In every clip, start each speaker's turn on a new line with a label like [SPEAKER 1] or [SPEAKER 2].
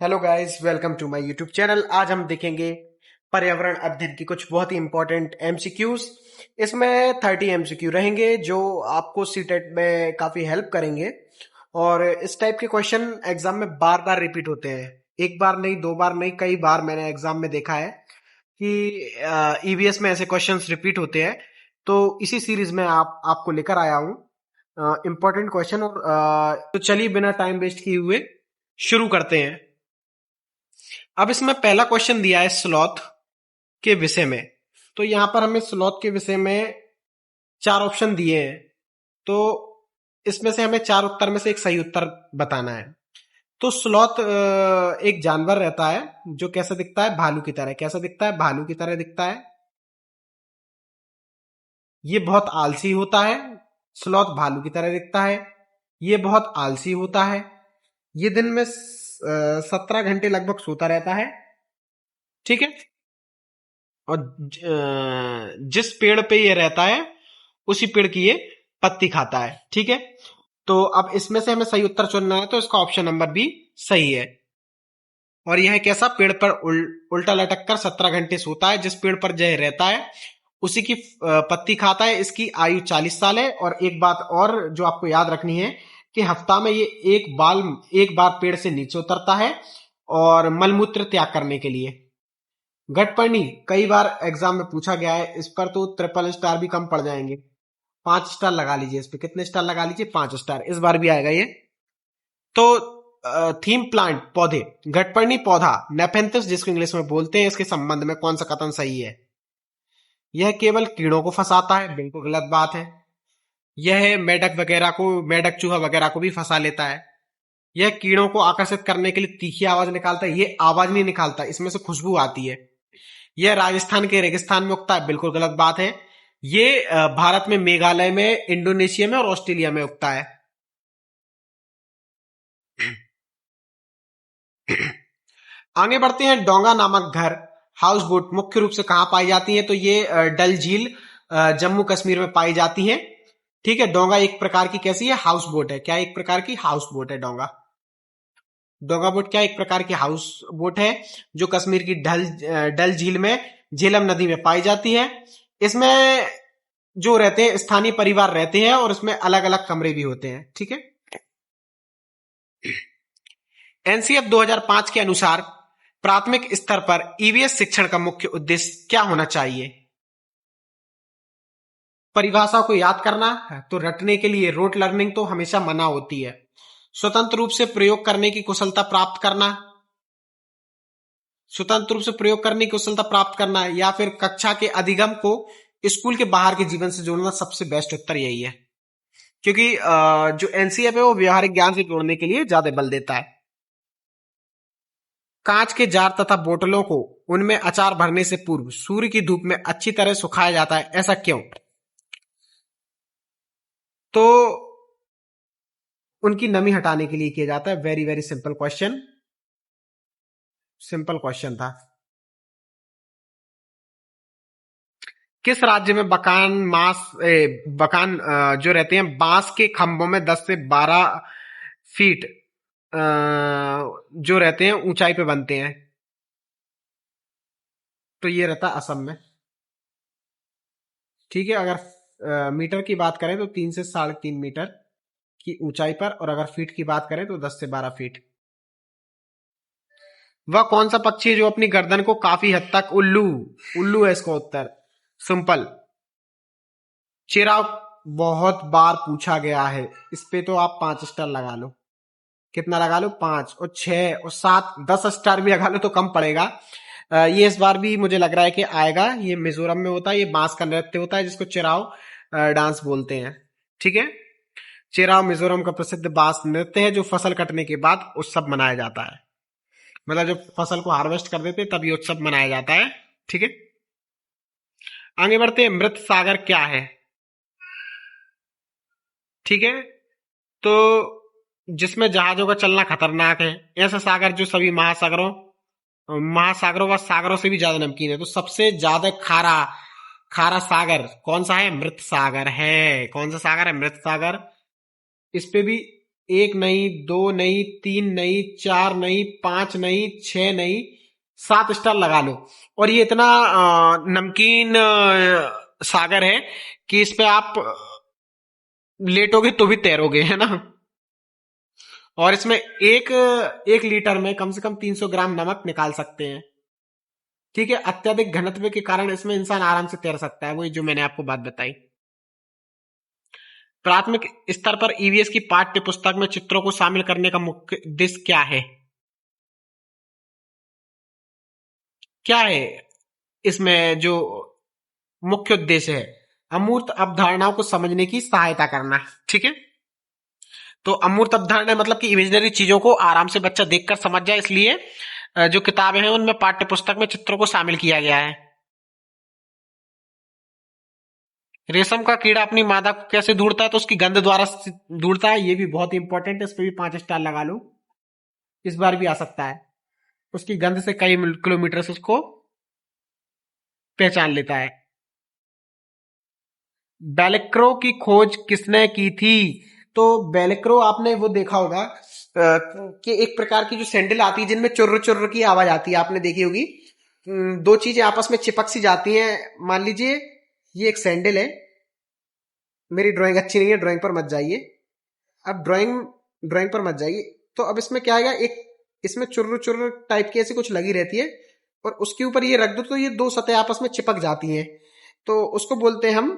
[SPEAKER 1] Hello guys, welcome to my YouTube channel. आज हम देखेंगे पर्यावरण अध्ययन की कुछ बहुत ही इंपॉर्टेंट एमसीक्यूज। इसमें 30 एमसीक्यू रहेंगे जो आपको सीटेट में काफी हेल्प करेंगे। और इस टाइप के क्वेश्चन एग्जाम में बार बार रिपीट होते हैं। एक बार नहीं, दो बार नहीं, कई बार मैंने एग्जाम में देखा है कि ईवीएस में ऐसे क्वेश्चंस रिपीट होते हैं। तो इसी सीरीज में आपको लेकर आया हूँ इंपॉर्टेंट क्वेश्चन। और तो चलिए बिना टाइम वेस्ट किए हुए शुरू करते हैं। अब इसमें पहला क्वेश्चन दिया है स्लॉथ के विषय में। तो यहां पर हमें स्लॉथ के विषय में चार ऑप्शन दिए हैं। तो इसमें से हमें चार उत्तर में से एक सही उत्तर बताना है। तो स्लॉथ एक जानवर रहता है जो कैसा दिखता है, भालू की तरह। कैसा दिखता है? भालू की तरह दिखता है। ये बहुत आलसी होता है। स्लॉथ भालू की तरह दिखता है। ये बहुत आलसी होता है। ये दिन में 17 घंटे लगभग सोता रहता है। ठीक है। और जिस पेड़ पे ये रहता है उसी पेड़ की ये पत्ती खाता है। ठीक है। तो अब इसमें से हमें सही उत्तर चुनना है, तो इसका ऑप्शन नंबर बी सही है। और यह कैसा? पेड़ पर उल्टा लटक कर 17 घंटे सोता है। जिस पेड़ पर यह रहता है उसी की पत्ती खाता है। इसकी आयु 40 साल है। और एक बात और जो आपको याद रखनी है कि हफ्ता में ये एक बार पेड़ से नीचे उतरता है और मलमूत्र त्याग करने के लिए। घटपर्णी कई बार एग्जाम में पूछा गया है। इस पर तो ट्रिपल स्टार भी कम पड़ जाएंगे। 5 स्टार लगा लीजिए। इस पे कितने स्टार लगा लीजिए? 5 स्टार। इस बार भी आएगा ये। तो थीम प्लांट पौधे, घटपर्णी पौधा नेपेंथिस जिसको इंग्लिश में बोलते हैं, इसके संबंध में कौन सा कथन सही है? यह केवल कीड़ों को फंसाता है, बिल्कुल गलत बात है। यह मेढक चूहा वगैरह को भी फंसा लेता है। यह कीड़ों को आकर्षित करने के लिए तीखी आवाज निकालता है। ये आवाज नहीं निकालता, इसमें से खुशबू आती है। यह राजस्थान के रेगिस्तान में उगता है, बिल्कुल गलत बात है। ये भारत में मेघालय में, इंडोनेशिया में और ऑस्ट्रेलिया में उगता है। आगे बढ़ते हैं। डोंगा नामक घर, हाउस बोट मुख्य रूप से कहां पाई जाती है? तो ये डल झील जम्मू कश्मीर में पाई जाती है। ठीक है। डोंगा एक प्रकार की कैसी है? हाउस बोट है। क्या एक प्रकार की हाउस बोट है डोंगा? डोंगा बोट क्या एक प्रकार की हाउस बोट है जो कश्मीर की डल झील में झेलम नदी में पाई जाती है। इसमें जो रहते हैं स्थानीय परिवार रहते हैं और इसमें अलग अलग कमरे भी होते हैं। ठीक है। एनसीएफ 2005 के अनुसार प्राथमिक स्तर पर ईवीएस शिक्षण का मुख्य उद्देश्य क्या होना चाहिए? परिभाषा को याद करना है तो रटने के लिए रोट लर्निंग तो हमेशा मना होती है। स्वतंत्र रूप से प्रयोग करने की कुशलता प्राप्त करना, स्वतंत्र रूप से प्रयोग करने की कुशलता प्राप्त करना, या फिर कक्षा के अधिगम को स्कूल के बाहर के जीवन से जोड़ना। सबसे बेस्ट उत्तर यही है, क्योंकि जो एनसीएफ है वो व्यवहारिक ज्ञान से जोड़ने के लिए ज्यादा बल देता है। कांच के जार तथा बोतलों को उनमें अचार भरने से पूर्व सूर्य की धूप में अच्छी तरह सुखाया जाता है, ऐसा क्यों? तो उनकी नमी हटाने के लिए किया जाता है। Very very simple question, simple question था। किस राज्य में बकान जो रहते हैं बांस के खंभों में 10 से 12 फीट जो रहते हैं ऊंचाई पे बनते हैं? तो ये रहता है असम में। ठीक है। अगर मीटर की बात करें तो 3 से 3.5 मीटर की ऊंचाई पर, और अगर फीट की बात करें तो 10 से 12 फीट। वह कौन सा पक्षी है जो अपनी गर्दन को काफी हद तक उल्लू उल्लू है इसका उत्तर। सिंपल। चिराग बहुत बार पूछा गया है। इस पे तो आप 5 स्टार लगा लो। कितना लगा लो? 5 और 6 और 7, 10 स्टार भी लगा लो तो कम पड़ेगा। ये इस बार भी मुझे लग रहा है कि आएगा। ये मिजोरम में होता है। ये बांस का नृत्य होता है जिसको चिराव डांस बोलते हैं। ठीक है। चिराव मिजोरम का प्रसिद्ध बांस नृत्य है जो फसल कटने के बाद उत्सव मनाया जाता है। मतलब जब फसल को हार्वेस्ट कर देते हैं तब ये उत्सव मनाया जाता है। ठीक है। आगे बढ़ते हैं। मृत सागर क्या है? ठीक है। तो जिसमें जहाजों का चलना खतरनाक है, ऐसा सागर जो सभी महासागरों व सागरों से भी ज्यादा नमकीन है। तो सबसे ज्यादा खारा खारा सागर कौन सा है? मृत सागर है। कौन सा सागर है? मृत सागर। इस पे भी एक नहीं, दो नहीं, तीन नहीं, चार नहीं, पांच नहीं, छह नहीं, 7 स्टार लगा लो। और ये इतना नमकीन सागर है कि इस पे आप लेटोगे तो भी तैरोगे, है ना। और इसमें एक एक लीटर में कम से कम 300 ग्राम नमक निकाल सकते हैं। ठीक है, अत्यधिक घनत्व के कारण इसमें इंसान आराम से तैर सकता है, वही जो मैंने आपको बात बताई। प्राथमिक स्तर पर ईवीएस की पाठ्य पुस्तक में चित्रों को शामिल करने का मुख्य उद्देश्य क्या है? क्या है इसमें जो मुख्य उद्देश्य है? अमूर्त अवधारणाओं को समझने की सहायता करना। ठीक है, तो अमूर्त अवधारणा मतलब कि इमेजिनरी चीजों को आराम से बच्चा देखकर समझ जाए, इसलिए जो किताबें हैं उनमें पाठ्य पुस्तक में चित्रों को शामिल किया गया है। रेशम का कीड़ा अपनी मादा को कैसे ढूंढता है? तो उसकी गंध द्वारा ढूंढता है। ये भी बहुत इंपॉर्टेंट है, इस पे भी 5 स्टार लगा लो, इस बार भी आ सकता है। उसकी गंध से कई किलोमीटर से उसको पहचान लेता है। बेलेक्रो की खोज किसने की थी? तो बेलेक्रो आपने वो देखा होगा कि एक प्रकार की जो सैंडल आती है जिनमें चुर्र चुर्र की आवाज आती है, आपने देखी होगी। दो चीजें आपस में चिपक सी जाती हैं। मान लीजिए ये एक सैंडल है, मेरी ड्राइंग अच्छी नहीं है, ड्राइंग पर मत जाइए। अब ड्राइंग ड्राइंग पर मत जाइए। तो अब इसमें क्या आएगा, एक इसमें चुर्र चुर्र टाइप की ऐसी कुछ लगी रहती है, और उसके ऊपर ये रख दो तो ये दो सतह आपस में चिपक जाती हैं, तो उसको बोलते हैं हम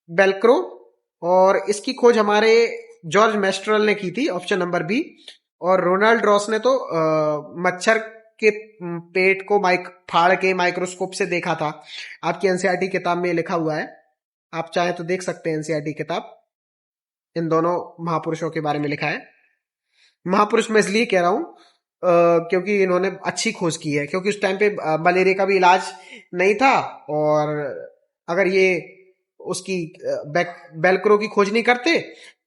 [SPEAKER 1] बेल्क्रो। और इसकी खोज हमारे जॉर्ज मेस्ट्रल ने की थी, ऑप्शन नंबर बी। और रोनाल्ड रॉस ने तो मच्छर के पेट को फाड़ के माइक्रोस्कोप से देखा था। आपकी एनसीईआरटी किताब में लिखा हुआ है, आप चाहे तो देख सकते हैं एनसीईआरटी किताब। इन दोनों महापुरुषों के बारे में लिखा है। महापुरुष मैं इसलिए कह रहा हूं क्योंकि इन्होंने अच्छी खोज की है, क्योंकि उस टाइम पे मलेरिया का भी इलाज नहीं था। और अगर ये उसकी बेलक्रो की खोज नहीं करते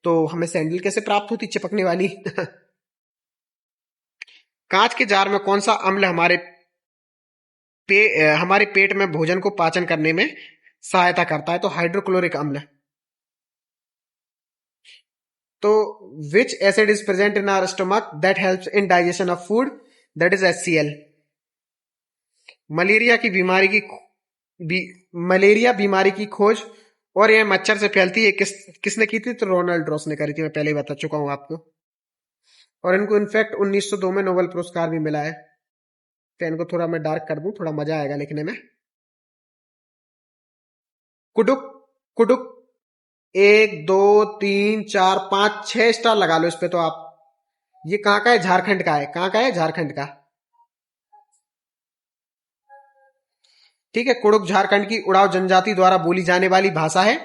[SPEAKER 1] तो हमें सैंडल कैसे प्राप्त होती चिपकने वाली। कांच के जार में कौन सा अम्ल हमारे पेट में भोजन को पाचन करने में सहायता करता है? तो हाइड्रोक्लोरिक अम्ल। तो which acid is present in our stomach that helps in digestion of food? That is HCl। Malaria की बीमारी की मलेरिया बीमारी की खोज और यह मच्छर से फैलती है किसने की थी? तो रोनाल्ड रॉस ने करी थी, मैं पहले ही बता चुका हूं आपको। और इनको इनफैक्ट 1902 में नोबेल पुरस्कार भी मिला है। पेन को थोड़ा मैं डार्क कर दूं, थोड़ा मजा आएगा लिखने में। कुडुक कुडुक 1 2 3 4 5 6 स्टार लगा लो इस पे तो आप। ये कहां का है? झारखंड का है। कहां का है? झारखंड का। ठीक है, कुड़ुक झारखंड की उड़ाव जनजाति द्वारा बोली जाने वाली भाषा है।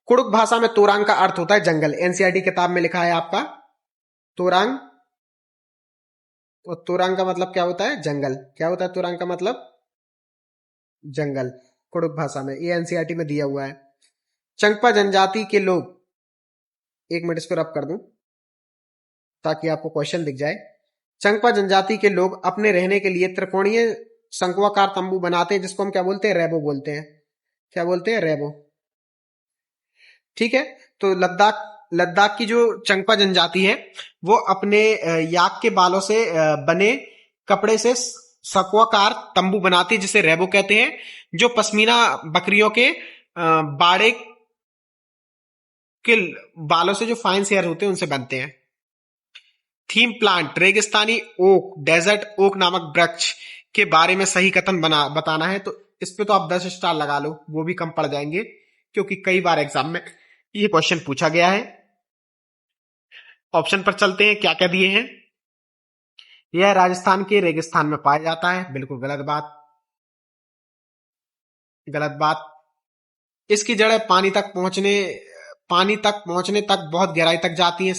[SPEAKER 1] कुड़ुक भाषा में तोरांग का अर्थ होता है जंगल। एनसीईआरटी किताब में लिखा है आपका तोरांग। और तोरांग का मतलब क्या होता है? जंगल। क्या होता है तोरांग का मतलब? जंगल। कुड़ुक भाषा में, ये एनसीईआरटी में दिया हुआ है। चंगपा जनजाति के लोग, एक मिनट इसको रब कर दूं ताकि आपको क्वेश्चन दिख जाए। चंगपा जनजाति के लोग अपने रहने के लिए त्रिकोणीय शंकुआकार तंबू बनाते हैं, जिसको हम क्या बोलते हैं? रैबो बोलते हैं। क्या बोलते हैं? रैबो। ठीक है, तो लद्दाख लद्दाख की जो चंगपा जनजाति है वो अपने याक के बालों से बने कपड़े से शंकुआकार तंबू बनाती है, जिसे रैबो कहते हैं, जो पश्मीना बकरियों के बाड़े के बालों से जो फाइन हेयर होते हैं उनसे बनते हैं। थीम प्लांट रेगिस्तानी ओक, डेजर्ट ओक नामक वृक्ष के बारे में सही कथन बताना है। तो इस पे तो आप 10 स्टार लगा लो, वो भी कम पड़ जाएंगे क्योंकि कई बार एग्जाम में ये क्वेश्चन पूछा गया है। ऑप्शन पर चलते हैं, क्या क्या दिए हैं। यह राजस्थान के रेगिस्तान में पाया जाता है। बिल्कुल गलत बात, गलत बात। इसकी जड़ें पानी तक पहुंचने तक बहुत गहराई तक जाती हैं।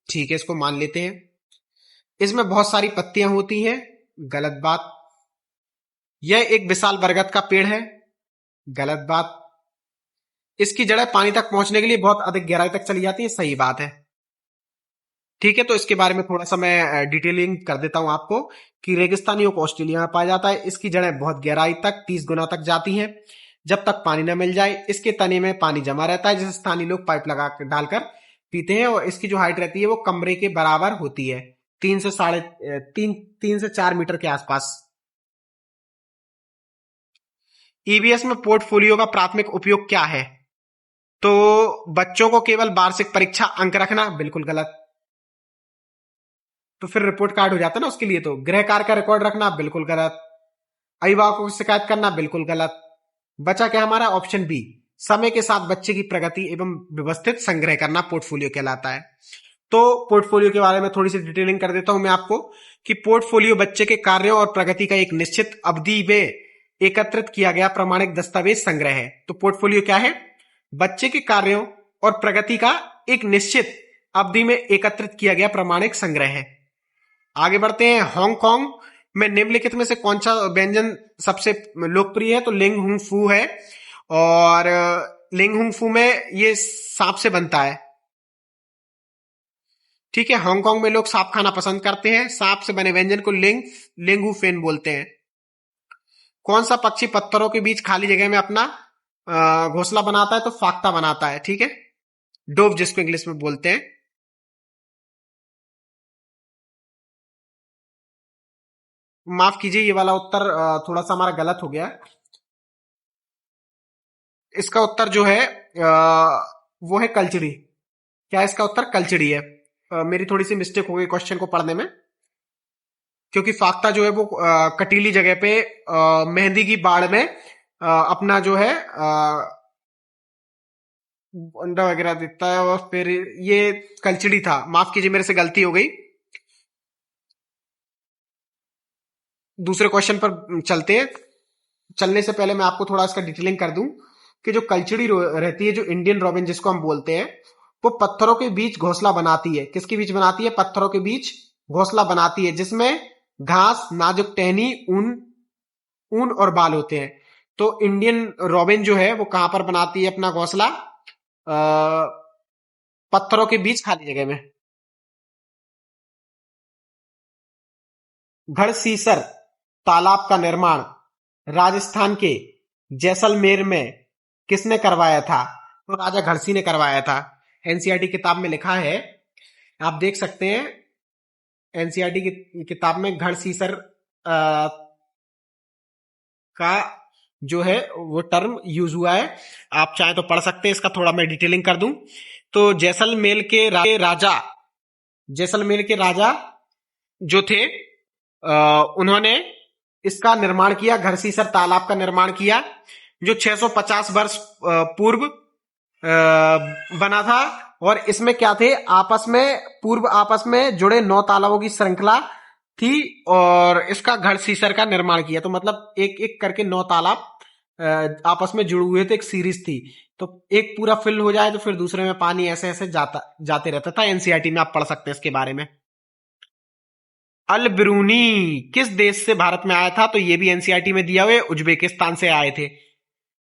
[SPEAKER 1] ठीक है, इसको मान लेते हैं। इसमें बहुत सारी पत्तियां होती हैं। गलत बात। यह एक विशाल बरगद का पेड़ है। गलत बात। इसकी जड़ें पानी तक पहुंचने के लिए बहुत अधिक गहराई तक चली जाती है। सही बात है। ठीक है, तो इसके बारे में थोड़ा सा मैं डिटेलिंग कर देता हूं आपको कि रेगिस्तानी ओक ऑस्ट्रेलिया में पाया जाता है। इसकी जड़ें बहुत गहराई तक 30 गुना तक जाती हैं जब तक पानी न मिल जाए। इसके तने में पानी जमा रहता है, जिसे स्थानीय लोग पाइप लगा डालकर पीते हैं, और इसकी जो हाइट रहती है वो कमरे के बराबर होती है, 3 से 4 मीटर के आसपास। ईवीएस में पोर्टफोलियो का प्राथमिक उपयोग क्या है? तो बच्चों को केवल वार्षिक परीक्षा अंक रखना, बिल्कुल गलत। तो फिर रिपोर्ट कार्ड हो जाता है ना उसके लिए। तो गृह कार्य का रिकॉर्ड रखना, बिल्कुल गलत। अभिभावकों की शिकायत करना, बिल्कुल गलत। बचा क्या हमारा? ऑप्शन बी, समय के साथ बच्चे की प्रगति एवं व्यवस्थित संग्रह करना पोर्टफोलियो कहलाता है। तो पोर्टफोलियो के बारे में थोड़ी सी डिटेलिंग कर देता हूं मैं आपको, कि पोर्टफोलियो बच्चे के कार्यों और प्रगति का एक निश्चित अवधि में एकत्रित किया गया प्रमाणिक दस्तावेज संग्रह है। तो पोर्टफोलियो क्या है? बच्चे के कार्यों और प्रगति का एक निश्चित अवधि में एकत्रित किया गया प्रमाणिक संग्रह है। आगे बढ़ते हैं। हांगकांग में निम्नलिखित में से कौन सा व्यंजन सबसे लोकप्रिय है? तो लिंग हुंग फू है, और लिंग हुंग फू में ये सांप से बनता है। ठीक है, हांगकांग में लोग सांप खाना पसंद करते हैं। सांप से बने व्यंजन को लिंगू फेन बोलते हैं। कौन सा पक्षी पत्थरों के बीच खाली जगह में अपना घोंसला बनाता है? तो फाख्ता बनाता है। ठीक है, डोव जिसको इंग्लिश में बोलते हैं। माफ कीजिए, ये वाला उत्तर थोड़ा सा हमारा गलत हो गया। इसका उत्तर जो है वो है कलचड़ी। क्या इसका उत्तर कलचड़ी है? मेरी थोड़ी सी मिस्टेक हो गई क्वेश्चन को पढ़ने में, क्योंकि फाख्ता जो है वो कटीली जगह पे मेहंदी की बाड़ में अपना जो है अंडा वगैरह देता है, और फिर ये कलचड़ी था। माफ कीजिए, मेरे से गलती हो गई। दूसरे क्वेश्चन पर चलते हैं। चलने से पहले मैं आपको थोड़ा इसका डिटेलिंग कर दूं, कि जो कलचड़ी रहती है, जो इंडियन रॉबिन जिसको हम बोलते हैं, वो पत्थरों के बीच घोंसला बनाती है। किसके बीच बनाती है? पत्थरों के बीच घोंसला बनाती है, जिसमें घास, नाजुक टहनी, ऊन ऊन और बाल होते हैं। तो इंडियन रॉबिन जो है वो कहां पर बनाती है अपना घोंसला? पत्थरों के बीच खाली जगह में। गढ़सीसर तालाब का निर्माण राजस्थान के जैसलमेर में किसने करवाया था? तो राजा घड़सी ने करवाया था। एनसीईआरटी किताब में लिखा है, आप देख सकते हैं। एनसीईआरटी की किताब में गढ़सीसर का जो है वो टर्म यूज हुआ है। आप चाहे तो पढ़ सकते हैं, इसका थोड़ा मैं डिटेलिंग कर दूं। तो जैसलमेर के राजा जो थे, उन्होंने इसका निर्माण किया, घरसीसर तालाब का निर्माण किया, जो 650 वर्ष पूर्व बना था। और इसमें क्या थे? आपस में जुड़े 9 तालाबों की श्रृंखला थी, और इसका घरसीसर का निर्माण किया। तो मतलब एक एक करके 9 तालाब आपस में जुड़े हुए थे, एक सीरीज थी। तो एक पूरा फिल हो जाए तो फिर दूसरे में पानी ऐसे ऐसे जाते रहता था। एनसीईआरटी में आप पढ़ सकते हैं इसके बारे में। अल बिरूनी किस देश से भारत में आया था? तो ये भी एनसीईआरटी में दिया हुआ है, उज्बेकिस्तान से आए थे।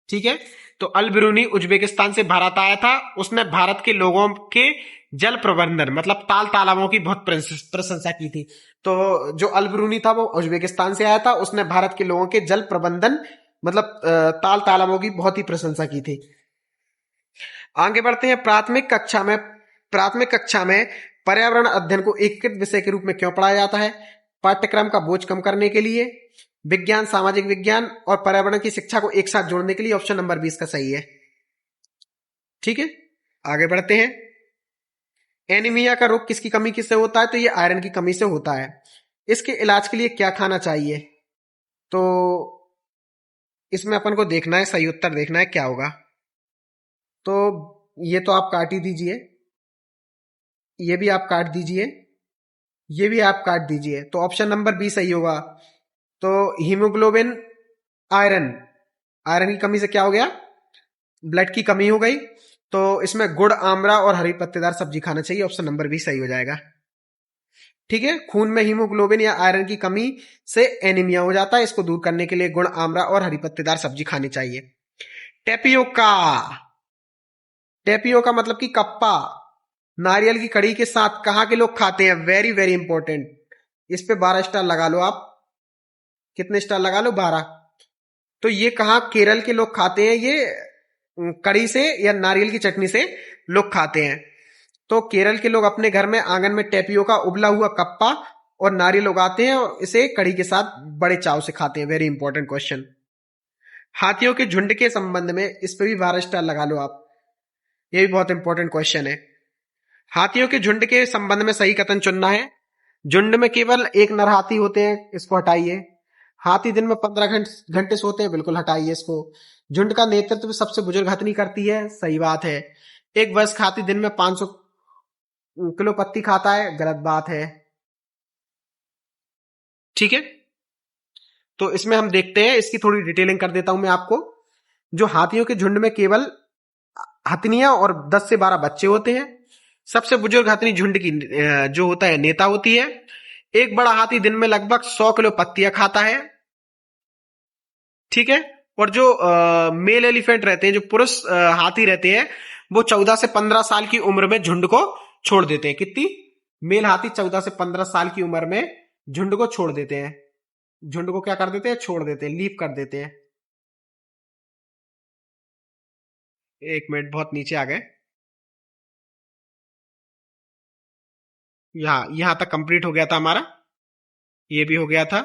[SPEAKER 1] ठीक है, तो अल बिरूनी उज्बेकिस्तान से भारत आया था। उसने भारत के लोगों के जल प्रबंधन, मतलब ताल तालाबों की बहुत प्रशंसा की थी। तो जो अल बिरूनी था वो उज्बेकिस्तान से आया था। उसने भारत के लोगों के जल प्रबंधन, मतलब ताल तालाबों की बहुत ही प्रशंसा की थी। आगे बढ़ते हैं। प्राथमिक कक्षा में पर्यावरण अध्ययन को एकीकृत विषय के रूप में क्यों पढ़ाया जाता है? पाठ्यक्रम का बोझ कम करने के लिए, विज्ञान, सामाजिक विज्ञान और पर्यावरण की शिक्षा को एक साथ जोड़ने के लिए। ऑप्शन नंबर 20 का सही है। ठीक है, आगे बढ़ते हैं। एनीमिया का रोग किसकी कमी किससे होता है? तो ये आयरन की कमी से होता है। इसके इलाज के लिए क्या खाना चाहिए? तो इसमें अपन को देखना है, सही उत्तर देखना है क्या होगा। तो ये तो आप काट ही दीजिए, ये भी आप काट दीजिए, ये भी आप काट दीजिए। तो ऑप्शन नंबर बी सही होगा। तो हीमोग्लोबिन, आयरन, आयरन की कमी से क्या हो गया? ब्लड की कमी हो गई। तो इसमें गुड़, आमरा और हरी पत्तेदार सब्जी खाना चाहिए। ऑप्शन नंबर बी सही हो जाएगा। ठीक है, खून में हीमोग्लोबिन या आयरन की कमी से एनीमिया हो जाता है। इसको दूर करने के लिए गुड़, आमरा और हरी पत्तेदार सब्जी खानी चाहिए। टेपियोका, टेपियोका मतलब कि कप्पा, नारियल की कड़ी के साथ कहां के लोग खाते हैं? Very very important. इस पे 12 स्टार लगा लो आप। कितने स्टार लगा लो? 12। तो ये कहां? केरल के लोग खाते हैं ये, कड़ी से या नारियल की चटनी से लोग खाते हैं। तो केरल के लोग अपने घर में आंगन में टेपियोका उबला हुआ कप्पा और नारियल उगाते हैं और इसे कढ़ी के साथ बड़े चाव से खाते हैं। Very important question. हाथियों के झुंड के संबंध में, इस पर भी 12 स्टार लगा लो आप, ये भी बहुत इंपॉर्टेंट क्वेश्चन है। हाथियों के झुंड के संबंध में सही कथन चुनना है। झुंड में केवल एक नर हाथी होते हैं, इसको हटाइए। हाथी दिन में 15 घंटे सोते हैं, बिल्कुल हटाइए इसको। झुंड का नेतृत्व सबसे बुजुर्ग हथनी करती है, सही बात है। एक वयस्क हाथी दिन में 500 किलो पत्ती खाता है, गलत बात है। ठीक है, तो इसमें हम देखते हैं, इसकी थोड़ी डिटेलिंग कर देता हूं मैं आपको। जो हाथियों के झुंड में केवल हथनियां और 10 से 12 बच्चे होते हैं। सबसे बुजुर्ग हथनी झुंड की जो होता है नेता होती है। एक बड़ा हाथी दिन में लगभग 100 किलो पत्तियां खाता है। ठीक है, और जो मेल एलिफेंट रहते हैं, जो पुरुष हाथी रहते हैं, वो 14 से 15 साल की उम्र में झुंड को छोड़ देते हैं। कितनी? मेल हाथी 14 से 15 साल की उम्र में झुंड को छोड़ देते हैं। झुंड को क्या कर देते हैं? छोड़ देते हैं, लीव कर देते हैं। एक मिनट, बहुत नीचे आ गए। यहां तक कंप्लीट हो गया था हमारा, ये भी हो गया था।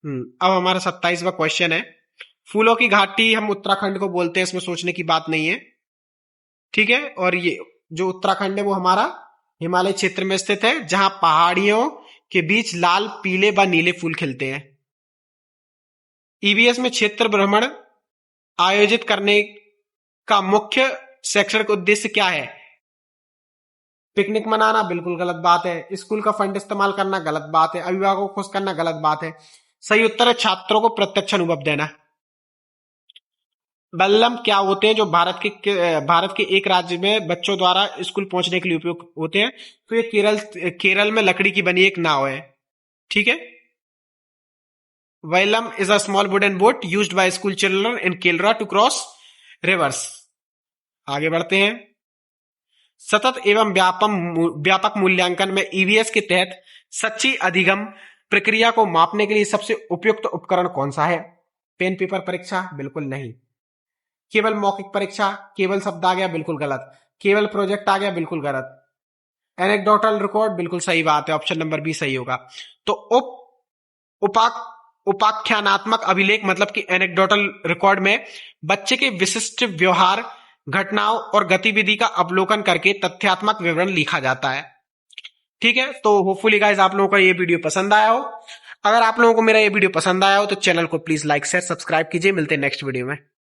[SPEAKER 1] अब हमारा 27वां क्वेश्चन है। फूलों की घाटी हम उत्तराखंड को बोलते हैं, इसमें सोचने की बात नहीं है। ठीक है, और ये जो उत्तराखंड है वो हमारा हिमालय क्षेत्र में स्थित है, जहां पहाड़ियों के बीच लाल, पीले व नीले फूल खिलते हैं। ईवीएस में क्षेत्र भ्रमण आयोजित करने का मुख्य शैक्षणिक उद्देश्य क्या है? पिकनिक मनाना, बिल्कुल गलत बात है। स्कूल का फंड इस्तेमाल करना, गलत बात है। अभिभावकों को खुश करना, गलत बात है। सही उत्तर है छात्रों को प्रत्यक्ष अनुभव देना। बल्लम क्या होते हैं जो भारत के एक राज्य में बच्चों द्वारा स्कूल पहुंचने के लिए उपयोग होते हैं? तो ये केरल में लकड़ी की बनी एक नाव है। ठीक है। Vallam is a small wooden boat used by school children in Kerala to cross rivers. आगे बढ़ते हैं। सतत एवं व्यापक मूल्यांकन में ईवीएस के तहत सच्ची अधिगम प्रक्रिया को मापने के लिए सबसे उपयुक्त उपकरण कौन सा है? पेन पेपर परीक्षा, बिल्कुल नहीं। केवल मौखिक परीक्षा, केवल शब्द आ गया, बिल्कुल गलत। केवल प्रोजेक्ट आ गया, बिल्कुल गलत। एनेक्डोटल रिकॉर्ड, बिल्कुल सही बात है, ऑप्शन नंबर बी सही होगा। तो उपाख्यानात्मक अभिलेख मतलब कि एनेक्डोटल रिकॉर्ड में बच्चे के विशिष्ट व्यवहार, घटनाओं और गतिविधि का अवलोकन करके तथ्यात्मक विवरण लिखा जाता है। ठीक है, तो होपफुली गाइस आप लोगों को ये वीडियो पसंद आया हो। अगर आप लोगों को मेरा ये वीडियो पसंद आया हो तो चैनल को प्लीज लाइक शेयर सब्सक्राइब कीजिए। मिलते हैं नेक्स्ट वीडियो में।